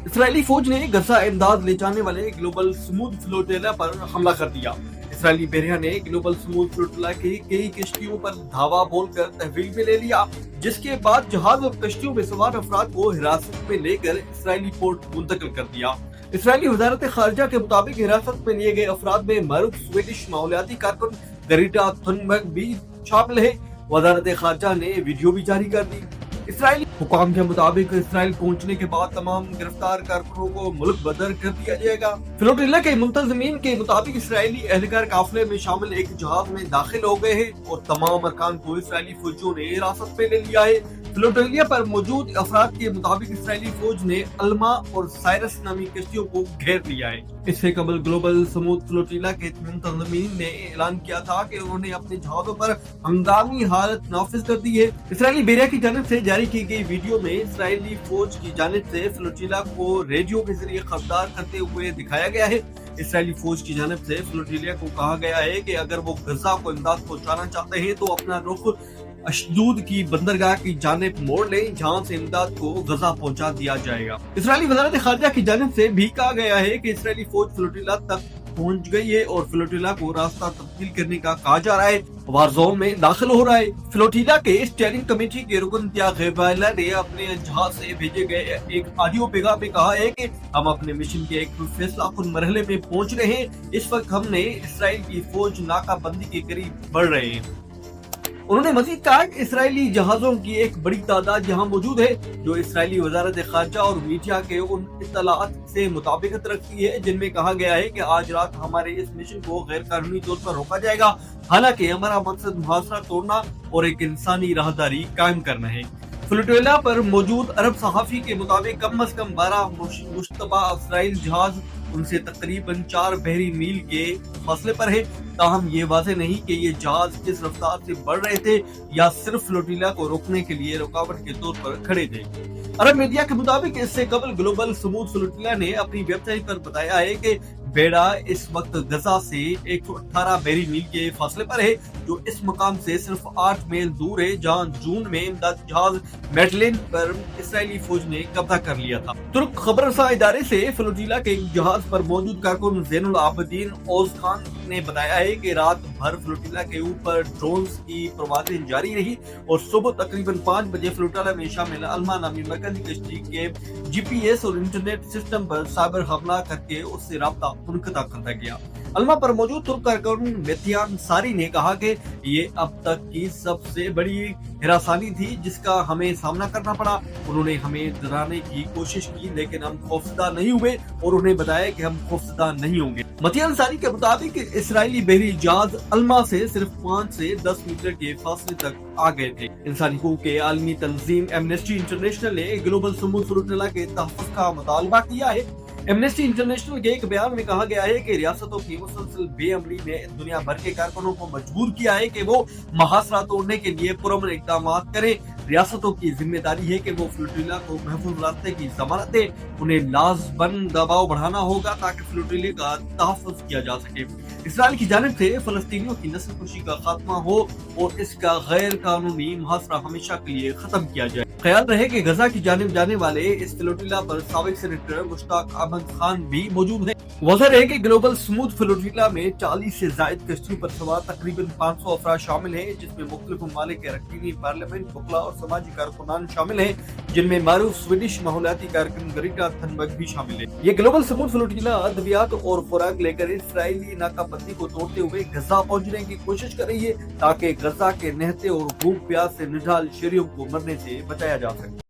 اسرائیلی فوج نے غزہ امداد لے جانے والے گلوبل سموتھ فلوٹیلا پر حملہ کر دیا۔ اسرائیلی بحریہ نے گلوبل سموتھ فلوٹیلا کی کئی کشتیوں پر دھاوا بول کر تحویل میں لے لیا، جس کے بعد جہاز اور کشتیوں میں سوار افراد کو حراست میں لے کر اسرائیلی پورٹ منتقل کر دیا۔ اسرائیلی وزارت خارجہ کے مطابق حراست میں لیے گئے افراد میں معروف سویڈش ماحولیاتی کارکن گریٹا تھنبرگ بھی شامل ہے۔ وزارت خارجہ نے ویڈیو بھی جاری کر دی۔ اسرائیلی حکام کے مطابق اسرائیل پہنچنے کے بعد تمام گرفتار کارکنوں کو ملک بدر کر دیا جائے گا۔ فلوٹیلا کے منتظمین کے مطابق اسرائیلی اہلکار قافلے میں شامل ایک جہاز میں داخل ہو گئے ہیں اور تمام ارکان کو اسرائیلی فوجیوں نے حراست میں لے لیا ہے۔ فلوٹیلا پر موجود افراد کے مطابق اسرائیلی فوج نے الما اور سائرس نامی کشتیوں کو گھیر لیا ہے۔ اس سے قبل گلوبل سموتھ فلوٹیلا کے منتظمین نے اعلان کیا تھا کہ انہوں نے اپنے جہازوں پر ہنگامی حالت نافذ کر دی ہے۔ اسرائیلی بحریہ کی جانب سے جاری کی گئی ویڈیو میں اسرائیلی فوج کی جانب سے فلوٹیلا کو ریڈیو کے ذریعے خبردار کرتے ہوئے دکھایا گیا ہے۔ اسرائیلی فوج کی جانب سے فلوٹیلا کو کہا گیا ہے کہ اگر وہ غزہ کو امداد پہنچانا چاہتے ہیں تو اپنا رخ اشدود کی بندرگاہ کی جانب موڑ لیں، جہاں سے امداد کو غزہ پہنچا دیا جائے گا۔ اسرائیلی وزارت خارجہ کی جانب سے بھی کہا گیا ہے کہ اسرائیلی فوج فلوٹیلا تک پہنچ گئی ہے اور فلوٹیلا کو راستہ تبدیل کرنے کا کہا جا رہا ہے، وار زون میں داخل ہو رہا ہے۔ فلوٹیلا کے اسٹیئرنگ کمیٹی کے رکن تیاغ غیبالہ نے اپنے جہاز سے بھیجے گئے ایک آڈیو پیغام میں کہا ہے کہ ہم اپنے مشن کے ایک فیصلہ کن مرحلے میں پہنچ رہے ہیں۔ اس وقت ہم نے اسرائیل کی فوج ناکہ بندی کے قریب بڑھ رہے ہیں۔ انہوں نے مزید کہا کہ اسرائیلی جہازوں کی ایک بڑی تعداد یہاں موجود ہے جو اسرائیلی وزارت خارجہ اور میڈیا کے ان اطلاعات سے مطابقت رکھتی ہے جن میں کہا گیا ہے کہ آج رات ہمارے اس مشن کو غیر قانونی طور پر روکا جائے گا، حالانکہ ہمارا مقصد محاصرہ توڑنا اور ایک انسانی راہداری قائم کرنا ہے۔ فلوٹیلا پر موجود عرب صحافی کے مطابق کم از کم 12 مشتبہ اسرائیل جہاز ان سے تقریباً 4 بحری میل کے فاصلے پر ہے، تاہم یہ واضح نہیں کہ یہ جہاز کس رفتار سے بڑھ رہے تھے یا صرف فلوٹیلا کو روکنے کے لیے رکاوٹ کے طور پر کھڑے تھے۔ عرب میڈیا کے مطابق اس سے قبل گلوبل سموتھ فلوٹیلا نے اپنی ویب سائٹ پر بتایا ہے کہ بیڑا اس وقت غزہ سے 118 بحری میل کے فاصلے پر ہے، جو اس مقام سے صرف 8 میل دور ہے جہاں جون میں امدادی جہاز میڈلین پر اسرائیلی فوج نے قبضہ کر لیا تھا۔ ترک خبر رساں ادارے سے فلوٹیلا کے ایک جہاز پر موجود کارکن زین العابدین اوز خان نے بتایا ہے کہ رات بھر فلوٹیلا کے اوپر ڈرونز کی پروازیں جاری رہی اور صبح تقریباً 5 بجے فلوٹیلا میں شامل الما نامی مرکزی کشتی کے جی پی ایس اور انٹرنیٹ سسٹم پر سائبر حملہ کر کے اس سے رابطہ منقطع کر دیا۔ الما پر موجود ترک کارکن میتیان ساری نے کہا کہ یہ اب تک کی سب سے بڑی ہراسانی تھی جس کا ہمیں سامنا کرنا پڑا۔ انہوں نے ہمیں ڈرانے کی کوشش کی لیکن ہم خوفزدہ نہیں ہوئے اور انہیں بتایا کہ ہم خوفزدہ نہیں ہوں گے۔ میتیان ساری کے مطابق اسرائیلی بحری جہاز الما سے صرف 5 سے 10 میٹر کے فاصلے تک آ گئے تھے۔ انسانی حقوق کے عالمی تنظیم ایمنسٹی انٹرنیشنل نے گلوبل سموتھ فلوٹیلا کے تحفظ کا مطالبہ کیا ہے۔ ایمنسٹی انٹرنیشنل کے ایک بیان میں کہا گیا ہے کہ ریاستوں کی مسلسل بے عملی نے دنیا بھر کے کارکنوں کو مجبور کیا ہے کہ وہ محاصرہ توڑنے کے لیے پرامن اقدامات کریں۔ ریاستوں کی ذمہ داری ہے کہ وہ فلوٹیلا کو محفوظ راستے کی ضمانت دیں۔ انہیں لازماً دباؤ بڑھانا ہوگا تاکہ فلوٹیلا کا تحفظ کیا جا سکے۔ اسرائیل کی جانب سے فلسطینیوں کی نسل کشی کا خاتمہ ہو اور اس کا غیر قانونی محاصرہ ہمیشہ کے لیے ختم کیا جائے۔ خیال رہے کہ غزہ کی جانب جانے والے اس فلوٹیلا پر سابق سینیٹر مشتاق احمد خان بھی موجود ہیں۔ واضح رہے کہ گلوبل سموتھ فلوٹیلا میں 40 سے زائد کشتیوں پر سوار تقریباً 500 افراد شامل ہیں، جس میں مختلف ممالک کے اراکین پارلیمنٹ، وکلاء اور سماجی کارکنان شامل ہیں، جن میں معروف سویڈش ماحولیاتی کارکن گریٹا تھنبرگ بھی شامل ہے۔ یہ گلوبل سموتھ فلوٹیلا ادویات اور خوراک لے کر اسرائیلی ناکہ بندی کو توڑتے ہوئے غزہ پہنچنے کی کوشش کر رہی ہے تاکہ غزہ کے نہتے اور بھوک پیاس سے نڈھال شہریوں کو مرنے سے بچایا جا سکے۔